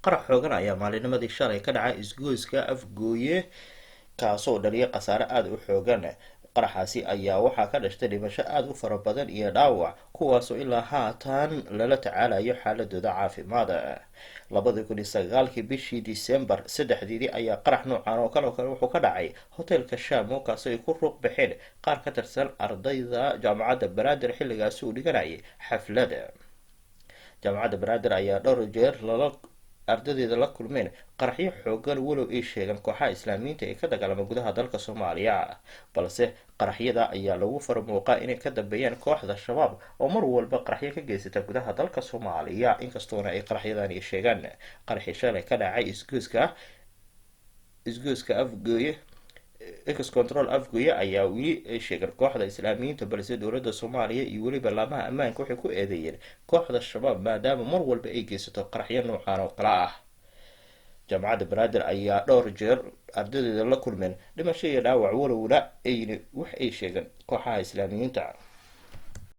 qarax xoogan ayaa maalinimadii shalay ka dhacay isgoyska afgooye kaasoo dhaliyay khasaare aada u xoogan. qaraxaasi ayaa waxaa ka dhashtay dhimasho aada u fara badan iyo dhaawac kuwaasoo ilaa haatan lala tacaalayo xaaladooda caafimaad. 2009 bishii disembar 3 ayaa qarax noocan oo kale wuxuu ka dhacay hotelka shamo kaasoo ay ku ruuq baxeen qaar ka tirsan ardayda jaamacadda banaadir xilligaasi uu dhiganayay xaflada. jaamacadda banaadir ayaa dhowr jeer ardadeeda la kulmeen qaraxyo xoogan walow ay sheegaan kooxaha islaamiyiinta ee ka dagaalama gudaha dalka soomaaliya, balse qaraxyada ayaa lagu farmuuqaa inay ka dambeeyaan kooxda shabaab oo mar walba qaraxyo ka geysata gudaha dalka soomaaliya, inkastoona ay qaraxyadan sheegaan. qaraxii shalay ka dhacay isgoyska afgooye control afgooye ayaa weli ay sheegeen kooxda islaamiyiinta, balse dowladda soomaaliya iyo weliba laamaha ammaanka waxay ku eedeeyeen kooxda shabaab maadaama mar walba ay geysato qaraxyo noocan oo kale ah. jaamacadda banaadir ayaa dhowr jeer ardadeeda la kulmeen dhimasho iyo dhaawac walowna ayna wax ay sheegeen kooxaha islaamiyiinta.